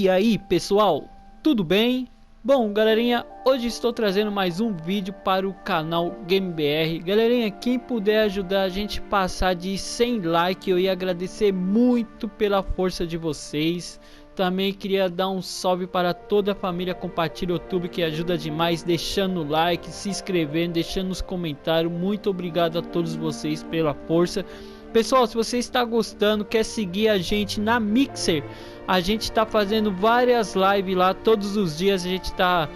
E aí pessoal, tudo bem? Bom galerinha, hoje estou trazendo mais um vídeo para o canal GameBR. Galerinha, quem puder ajudar a gente passar de 100 likes, eu ia agradecer muito pela força de vocês. Também queria dar um salve para toda a família Compartilha YouTube, que ajuda demais, deixando o like, se inscrevendo, deixando os comentários. Muito obrigado a todos vocês pela força. Pessoal, se você está gostando, quer seguir a gente na Mixer, a gente está fazendo várias lives lá, todos os dias a gente está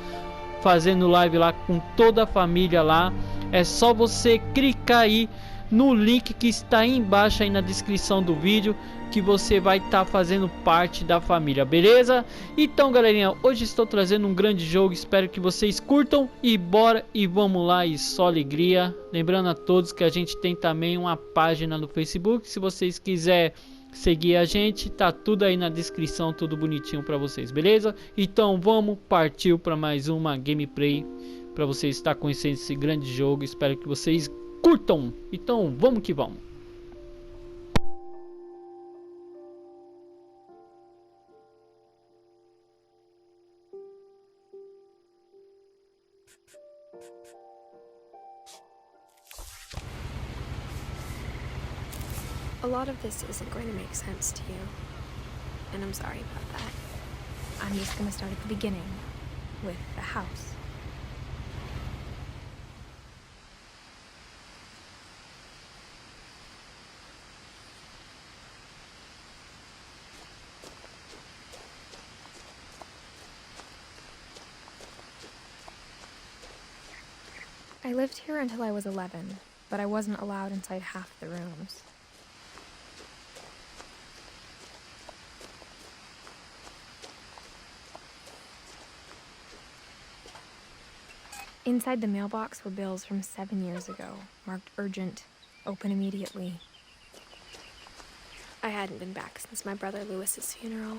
fazendo live lá com toda a família lá. É só você clicar aí no link que está aí embaixo aí na descrição do vídeo, que você vai estar fazendo parte da família, beleza? Então galerinha, hoje estou trazendo um grande jogo, espero que vocês curtam e bora e vamos lá, e só alegria. Lembrando a todos que a gente tem também uma página no Facebook, se vocês quiserem seguir a gente, tá tudo aí na descrição, tudo bonitinho para vocês, beleza? Então vamos partir para mais uma gameplay, para vocês estar conhecendo esse grande jogo, espero que vocês curtam. Então vamos que vamos. A lot of this isn't going to make sense to you, and I'm sorry about that. I'm just going to start at the beginning, with the house. I lived here until I was 11, but I wasn't allowed inside half the rooms. Inside the mailbox were bills from 7 years ago, marked urgent, open immediately. I hadn't been back since my brother Lewis's funeral.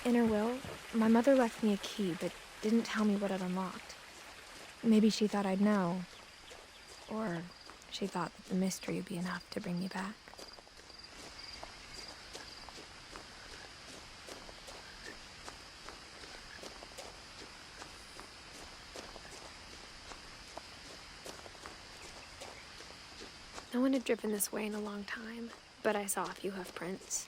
In her will, my mother left me a key, but didn't tell me what it unlocked. Maybe she thought I'd know, or she thought that the mystery would be enough to bring me back. No one had driven this way in a long time, but I saw a few hoof prints.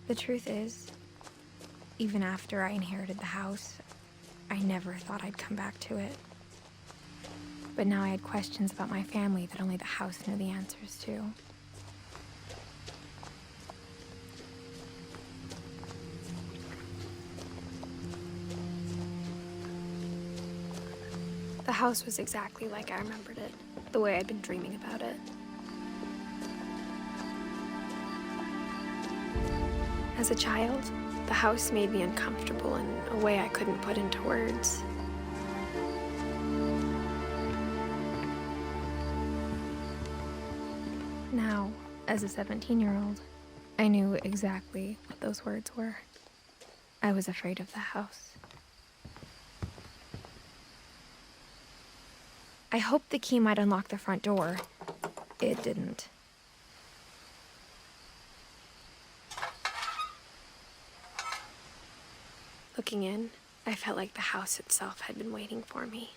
The truth is, even after I inherited the house, I never thought I'd come back to it. But now I had questions about my family that only the house knew the answers to. The house was exactly like I remembered it, the way I'd been dreaming about it. As a child, the house made me uncomfortable in a way I couldn't put into words. Now, as a 17-year-old, I knew exactly what those words were. I was afraid of the house. I hoped the key might unlock the front door. It didn't. Looking in, I felt like the house itself had been waiting for me.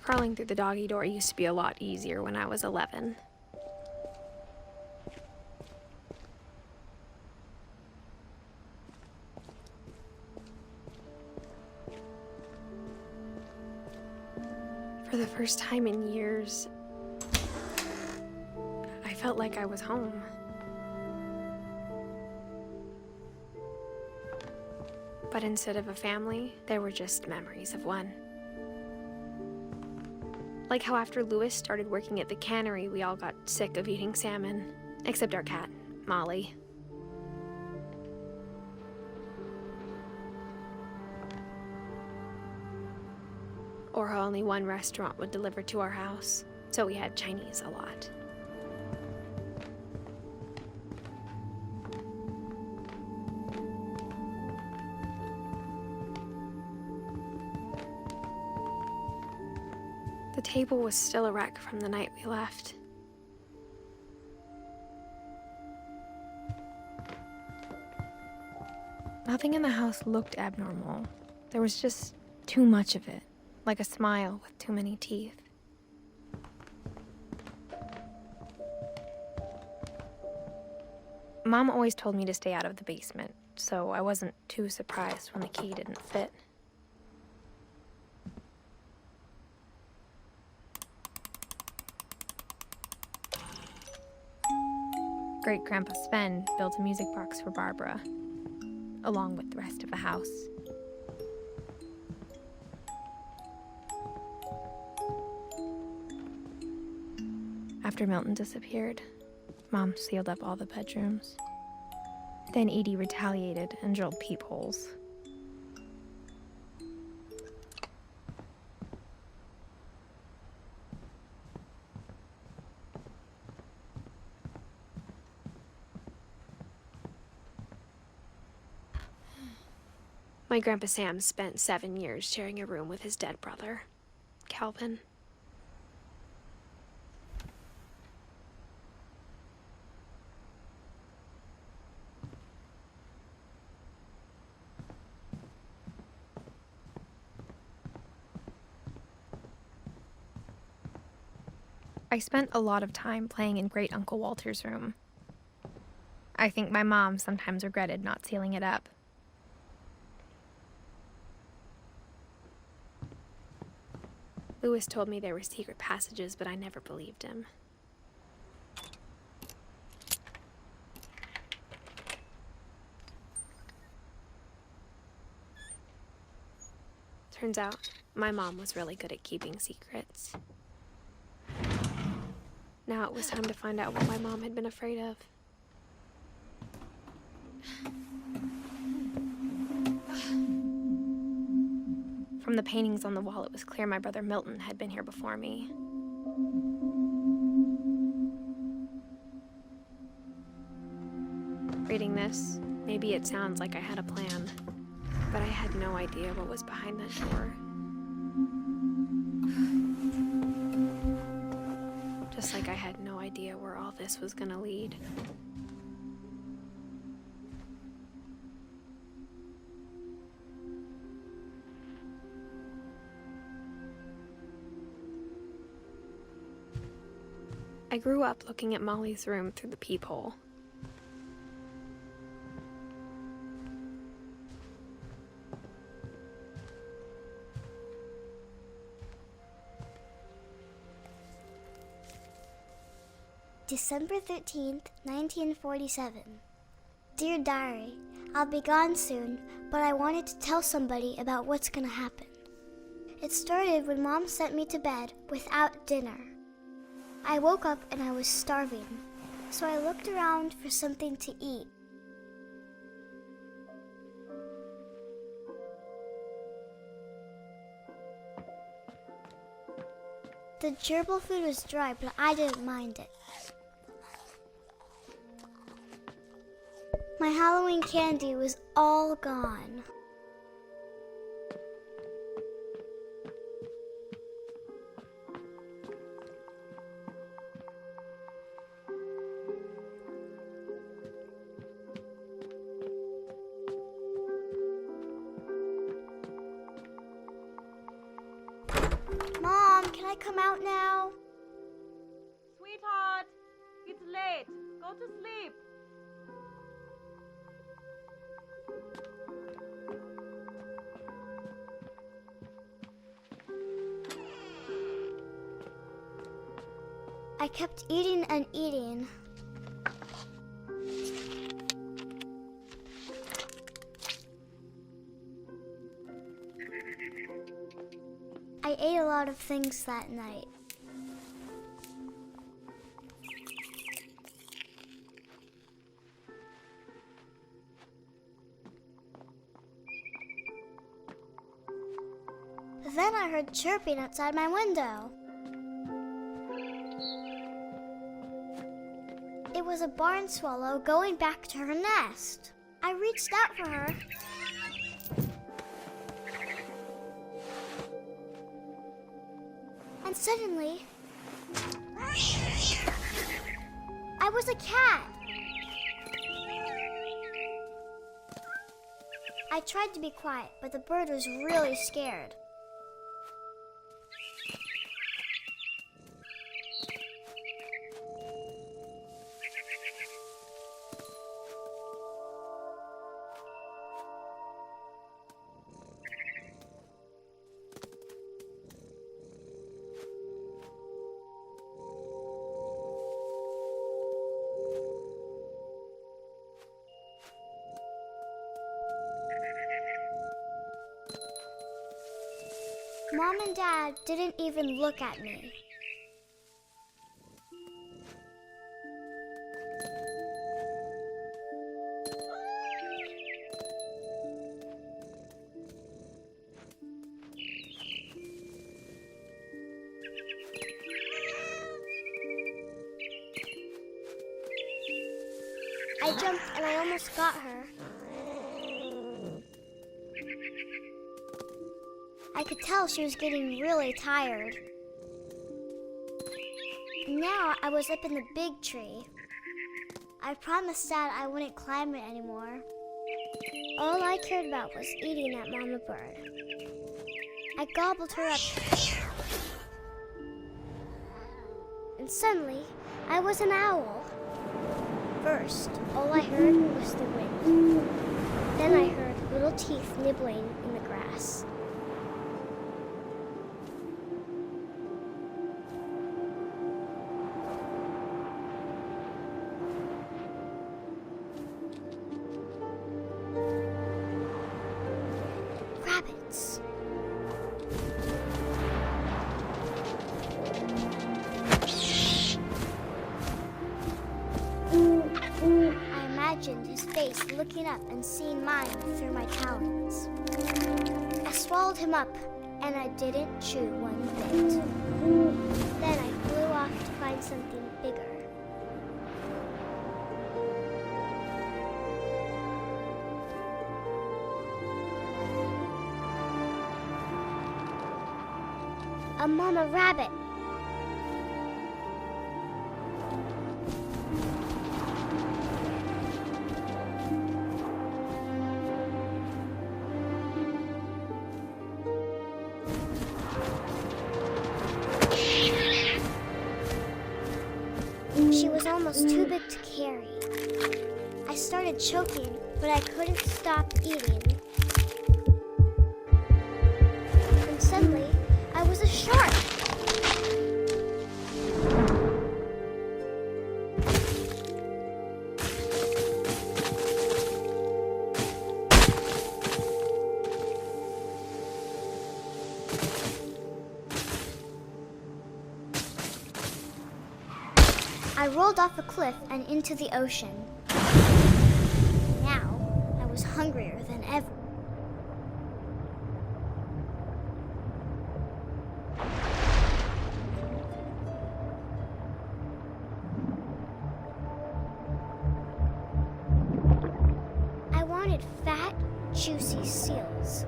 Crawling through the doggy door used to be a lot easier when I was 11. For the first time in years, felt like I was home. But instead of a family, there were just memories of one. Like how after Louis started working at the cannery, we all got sick of eating salmon. Except our cat, Molly. Or how only one restaurant would deliver to our house, so we had Chinese a lot. The table was still a wreck from the night we left. Nothing in the house looked abnormal. There was just too much of it, like a smile with too many teeth. Mom always told me to stay out of the basement, so I wasn't too surprised when the key didn't fit. Great-Grandpa Sven built a music box for Barbara, along with the rest of the house. After Milton disappeared, Mom sealed up all the bedrooms. Then Edie retaliated and drilled peepholes. My Grandpa Sam spent 7 years sharing a room with his dead brother, Calvin. I spent a lot of time playing in Great Uncle Walter's room. I think my mom sometimes regretted not sealing it up. Louis told me there were secret passages, but I never believed him. Turns out, my mom was really good at keeping secrets. Now it was time to find out what my mom had been afraid of. From the paintings on the wall, it was clear my brother Milton had been here before me. Reading this, maybe it sounds like I had a plan, but I had no idea what was behind that door. Just like I had no idea where all this was gonna lead. I grew up looking at Molly's room through the peephole. December 13th, 1947. Dear Diary, I'll be gone soon, but I wanted to tell somebody about what's gonna happen. It started when Mom sent me to bed without dinner. I woke up and I was starving, so I looked around for something to eat. The gerbil food was dry, but I didn't mind it. My Halloween candy was all gone. Mom, can I come out now? Sweetheart, it's late. Go to sleep. I kept eating and eating. I ate a lot of things that night. Then I heard chirping outside my window. It was a barn swallow going back to her nest. I reached out for her. And suddenly, I was a cat. I tried to be quiet, but the bird was really scared. Mom and Dad didn't even look at me. I jumped and I almost got her. I could tell she was getting really tired. Now I was up in the big tree. I promised Dad I wouldn't climb it anymore. All I cared about was eating that mama bird. I gobbled her up. And suddenly, I was an owl. First, all I heard was the wind. Then I heard little teeth nibbling in the grass. Rabbits. I imagined his face looking up and seeing mine through my talons. I swallowed him up, and I didn't chew one bit. Then I flew off to find something bigger. A mama rabbit. She was almost too big to carry. I started choking, but I couldn't stop eating. And suddenly, I was a shark. I rolled off a cliff and into the ocean. Now, I was hungrier than ever. I wanted fat, juicy seals.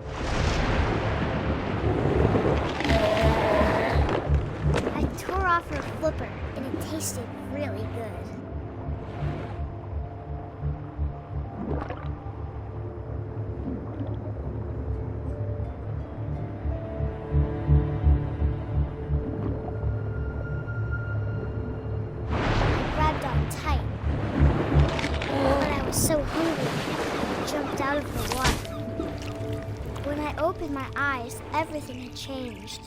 I tore off her flipper, and it tasted really good. I grabbed on tight, but I was so hungry, I jumped out of the water. When I opened my eyes, everything had changed.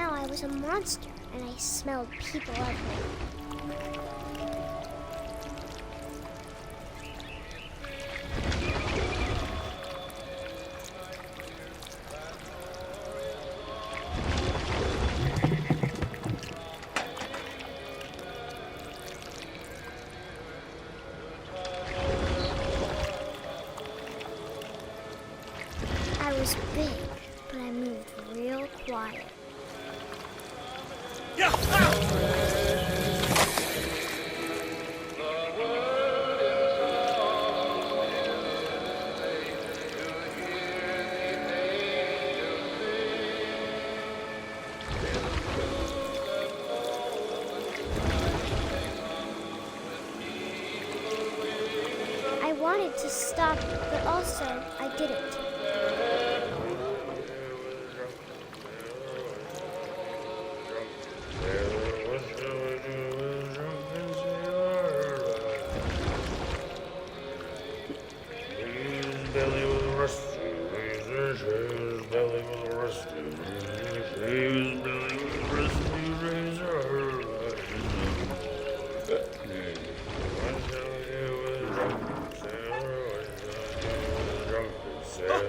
now I was a monster and I smelled people everywhere. I was big, but I moved real quiet. I wanted to stop, but also I didn't.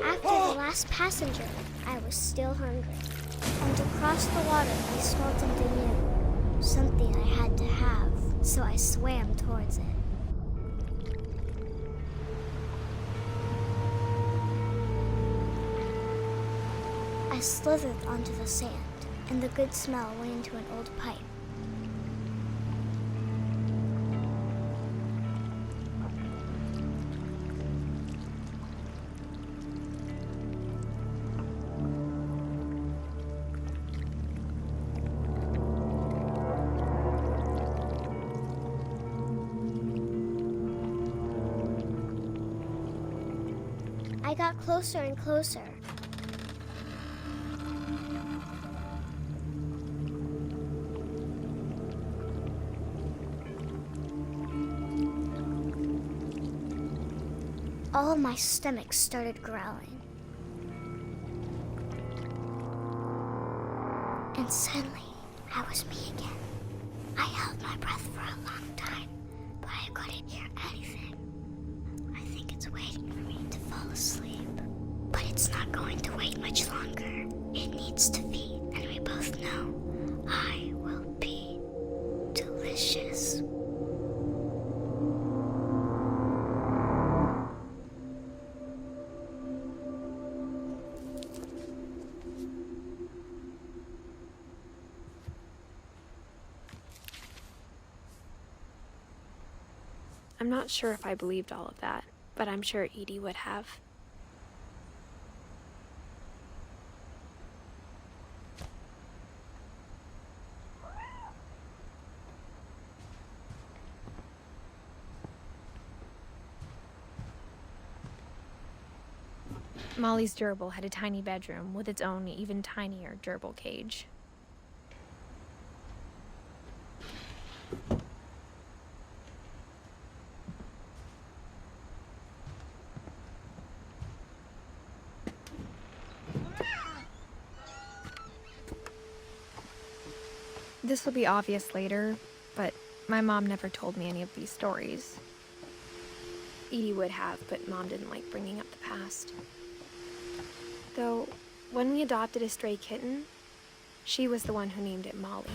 After the last passenger, I was still hungry. And across the water, I smelled something new. Something I had to have, so I swam towards it. I slithered onto the sand, and the good smell went into an old pipe. I got closer and closer. All of my stomach started growling. And suddenly, I was me again. I held my breath for a long time, but I couldn't hear anything. I think it's waiting for me to fall asleep. But it's not going to wait much longer. It needs to feed, and we both know I will be delicious. I'm not sure if I believed all of that, but I'm sure Edie would have. Molly's gerbil had a tiny bedroom with its own even tinier gerbil cage. This will be obvious later, but my mom never told me any of these stories. Edie would have, but Mom didn't like bringing up the past. Though, when we adopted a stray kitten, she was the one who named it Molly.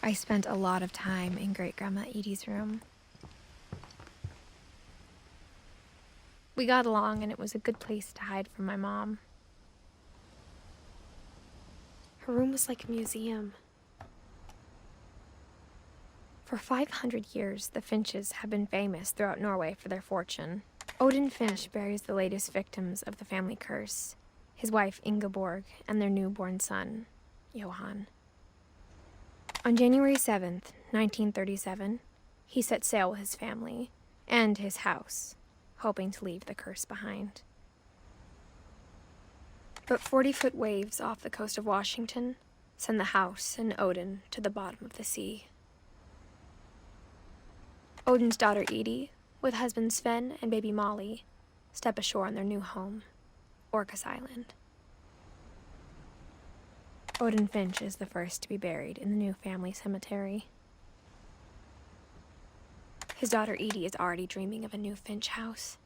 I spent a lot of time in Great-Grandma Edie's room. We got along, and it was a good place to hide from my mom. Her room was like a museum. For 500 years, the Finches have been famous throughout Norway for their fortune. Odin Finch buries the latest victims of the family curse, his wife Ingeborg and their newborn son, Johan. On January 7th, 1937, he set sail with his family and his house, hoping to leave the curse behind. But 40-foot waves off the coast of Washington send the house and Odin to the bottom of the sea. Odin's daughter Edie, with husband Sven and baby Molly, step ashore on their new home, Orcas Island. Edith Finch is the first to be buried in the new family cemetery. His daughter Edie is already dreaming of a new Finch house.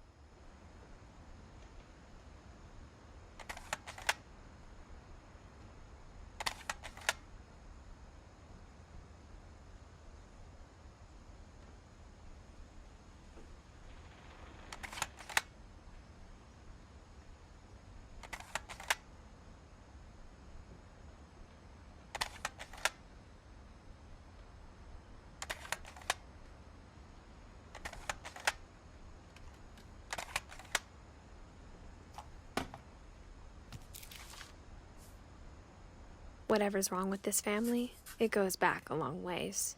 Whatever's wrong with this family, it goes back a long ways.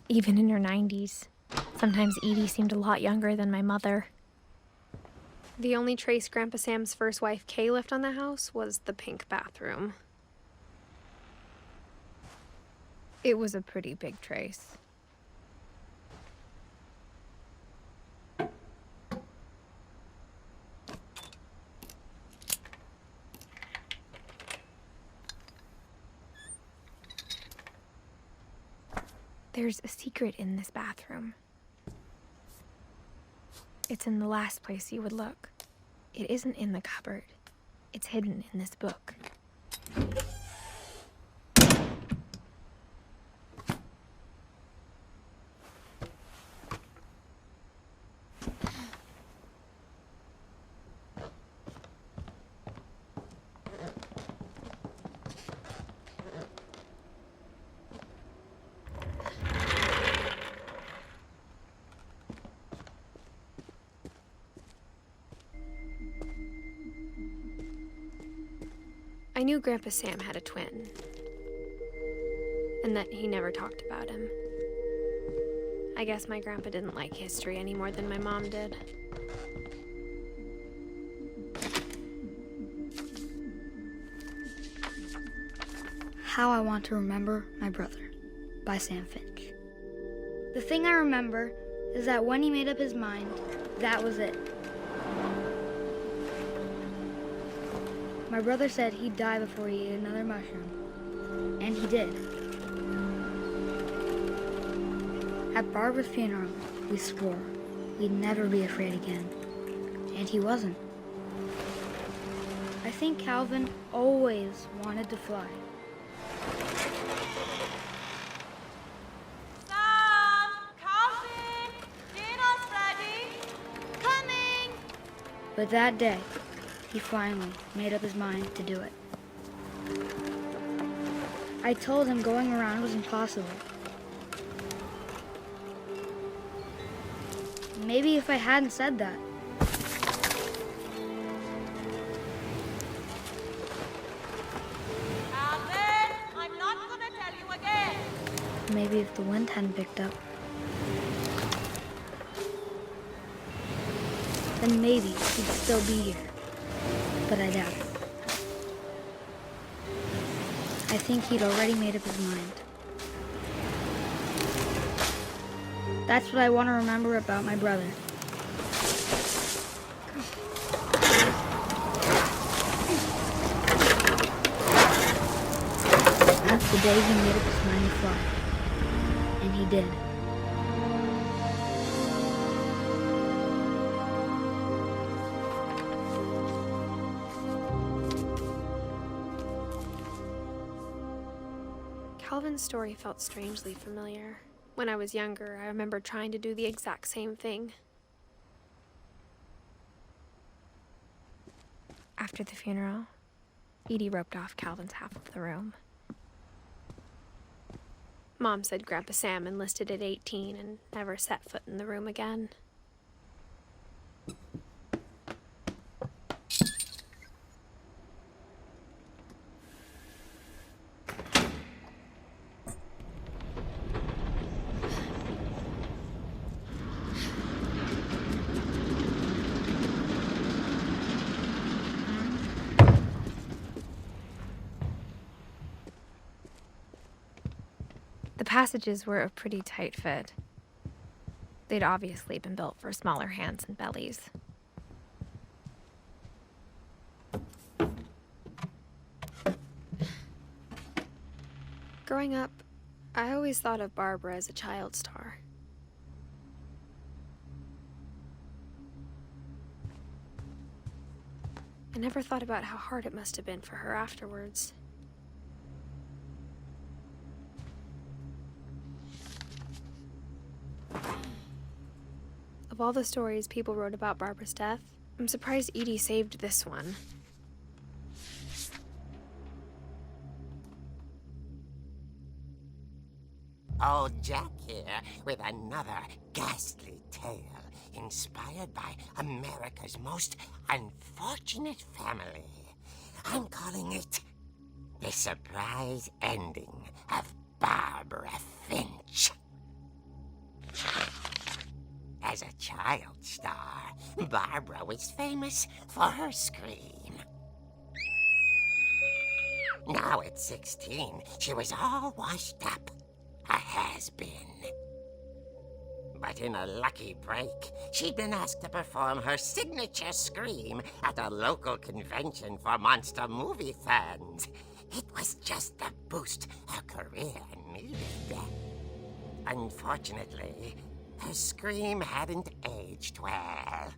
Even in her 90s. Sometimes Edie seemed a lot younger than my mother. The only trace Grandpa Sam's first wife, Kay, left on the house was the pink bathroom. It was a pretty big trace. There's a secret in this bathroom. It's in the last place you would look. It isn't in the cupboard. It's hidden in this book. I knew Grandpa Sam had a twin, and that he never talked about him. I guess my grandpa didn't like history any more than my mom did. How I Want to Remember My Brother by Sam Finch. The thing I remember is that when he made up his mind, that was it. My brother said he'd die before he ate another mushroom, and he did. At Barbara's funeral, we swore we'd never be afraid again, and he wasn't. I think Calvin always wanted to fly. Sam! Calvin! Dinner's ready! Coming! But that day, he finally made up his mind to do it. I told him going around was impossible. Maybe if I hadn't said that. Calvin! I'm not gonna tell you again! Maybe if the wind hadn't picked up. Then maybe he'd still be here. But I doubt it. I think he'd already made up his mind. That's what I want to remember about my brother. That's the day he made up his mind to fly. And he did. Calvin's story felt strangely familiar. When I was younger, I remember trying to do the exact same thing. After the funeral, Edie roped off Calvin's half of the room. Mom said Grandpa Sam enlisted at 18 and never set foot in the room again. passages were a pretty tight fit. They'd obviously been built for smaller hands and bellies. Growing up, I always thought of Barbara as a child star. I never thought about how hard it must have been for her afterwards. Of all the stories people wrote about Barbara's death, I'm surprised Edie saved this one. Old Jack here with another ghastly tale inspired by America's most unfortunate family. I'm calling it The Surprise Ending of Barbara Finch. As a child star, Barbara was famous for her scream. Now at 16, she was all washed up. A has-been. But in a lucky break, she'd been asked to perform her signature scream at a local convention for monster movie fans. It was just the boost her career needed. Unfortunately, her scream hadn't aged well.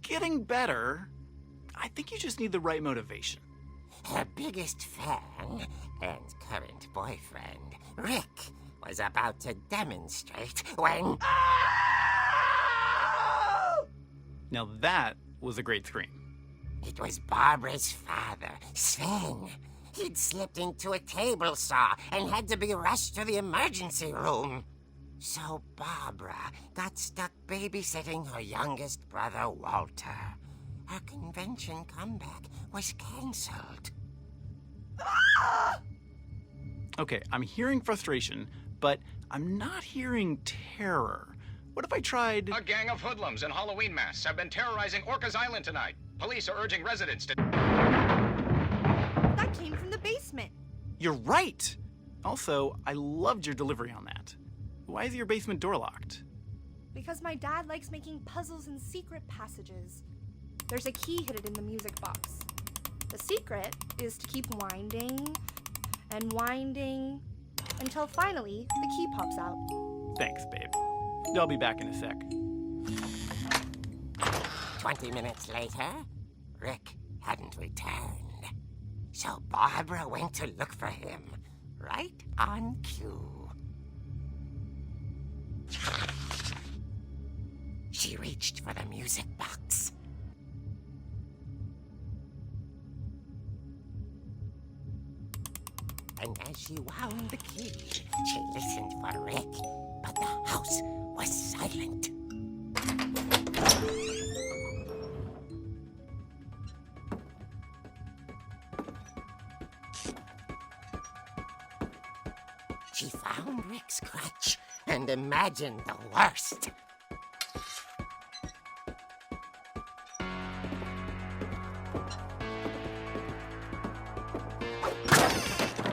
Getting better. I think you just need the right motivation. Her biggest fan and current boyfriend, Rick, was about to demonstrate when... Now that was a great scream. It was Barbara's father, Sven. He'd slipped into a table saw and had to be rushed to the emergency room. So Barbara got stuck babysitting her youngest brother, Walter. Her convention comeback was cancelled. Okay, I'm hearing frustration, but I'm not hearing terror. What if I tried... A gang of hoodlums in Halloween masks have been terrorizing Orcas Island tonight. Police are urging residents to... That came from the basement. You're right! Also, I loved your delivery on that. Why is your basement door locked? Because my dad likes making puzzles and secret passages. There's a key hidden in the music box. The secret is to keep winding and winding until finally the key pops out. Thanks, babe. I'll be back in a sec. 20 minutes later, Rick hadn't returned. So Barbara went to look for him, right on cue. She reached for the music box. And as she wound the key, she listened for Rick, but the house was silent. She found Rick's crutch and imagined the worst.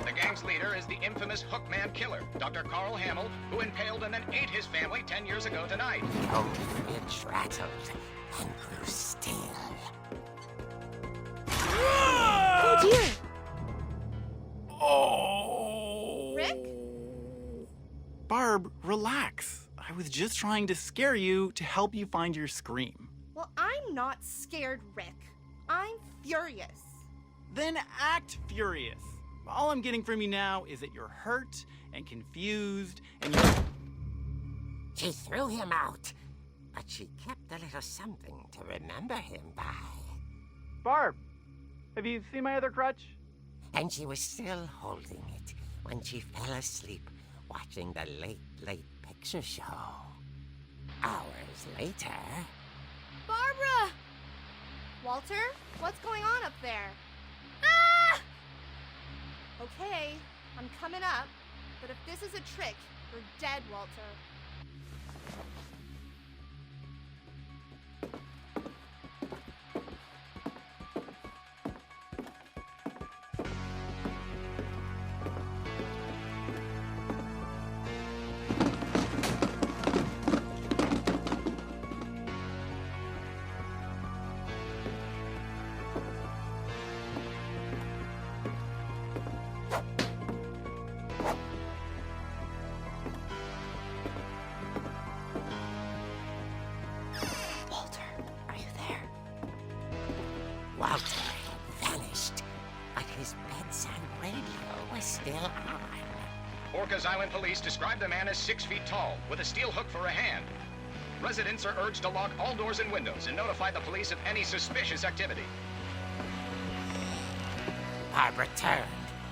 The gang's leader is the infamous Hookman killer, Dr. Carl Hamill, who impaled and then ate his family 10 years ago tonight. Old Finch rattled and grew still. Oh dear! Oh! Rick? Barb, relax. I was just trying to scare you to help you find your scream. Well, I'm not scared, Rick. I'm furious. Then act furious. All I'm getting from you now is that you're hurt and confused and you're... She threw him out, but she kept a little something to remember him by. Barb, have you seen my other crutch? And she was still holding it when she fell asleep watching the late picture show. Hours later... Barbara! Walter, what's going on up there? Ah! Okay, I'm coming up, but if this is a trick, you're dead, Walter. Walter had vanished, but his bedside radio was still on. Orcas Island police describe the man as 6 feet tall, with a steel hook for a hand. Residents are urged to lock all doors and windows and notify the police of any suspicious activity. Barbara turned,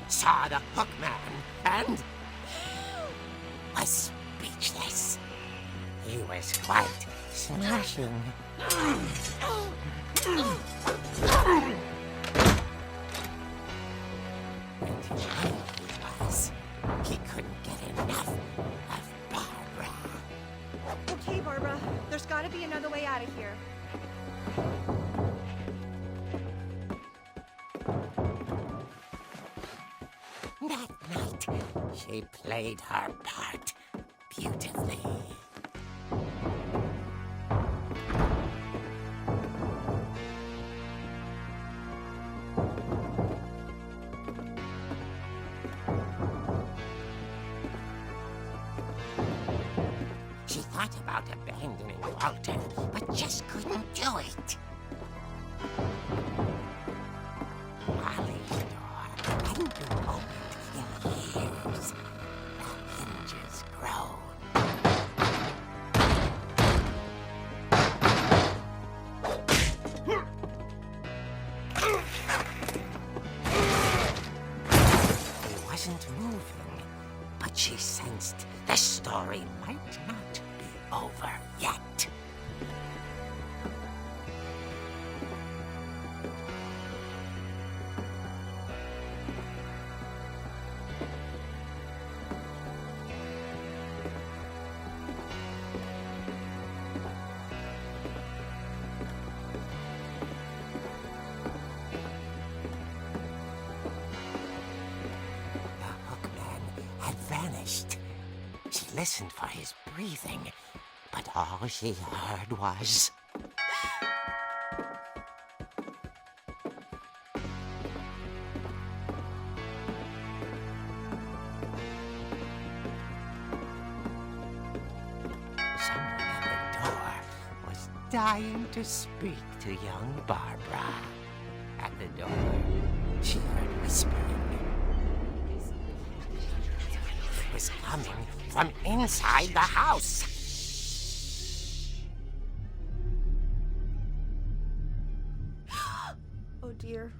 saw the hook man, and was speechless. He was quite smashing. And here he was. He couldn't get enough of Barbara. Okay, Barbara, there's gotta be another way out of here. That night, she played her part beautifully. She thought about abandoning Walter, but just couldn't do it. Molly's door hadn't been opened in years. The hinges groaned. He wasn't moving, but she sensed the story might not be over yet. Vanished. She listened for his breathing, but all she heard was... Someone at the door was dying to speak to young Barbara. At the door, she heard whispering. It was coming from inside the house. Oh dear.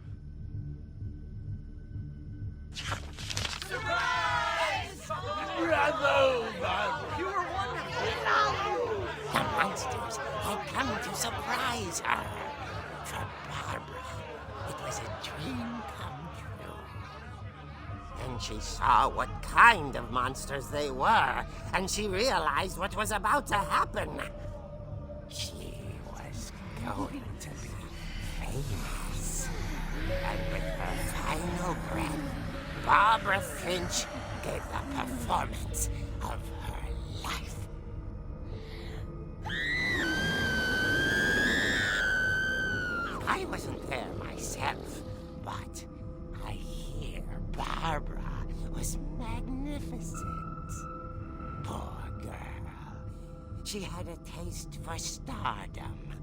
The monsters had come to surprise her. For Barbara, it was a dream come true. Then she saw what kind of monsters they were, and she realized what was about to happen. She was going to be famous. And with her final breath, Barbara Finch gave the performance of her life. I wasn't there myself, but I hear Barbara was magnificent. Poor girl. She had a taste for stardom.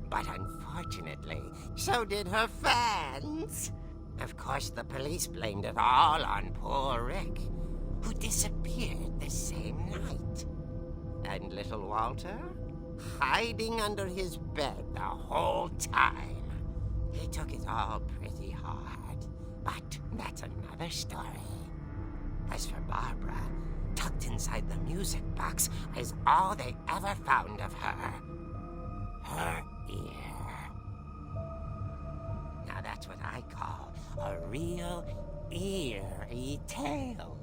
But unfortunately, so did her fans. Of course, the police blamed it all on poor Rick, who disappeared the same night. And little Walter? Hiding under his bed the whole time. He took it all pretty hard, but that's another story. As for Barbara, tucked inside the music box is all they ever found of her. Her ear. Now that's what I call a real eerie tale.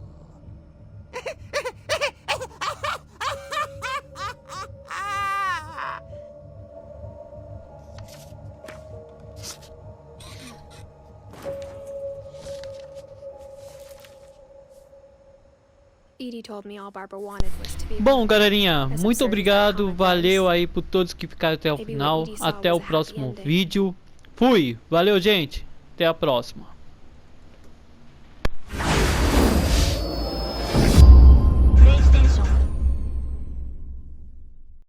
Edie told me all Barbara wanted was to be. Bom, galerinha, muito obrigado, valeu aí por todos que ficaram até o final, até o próximo vídeo. Fui, valeu gente, até a próxima.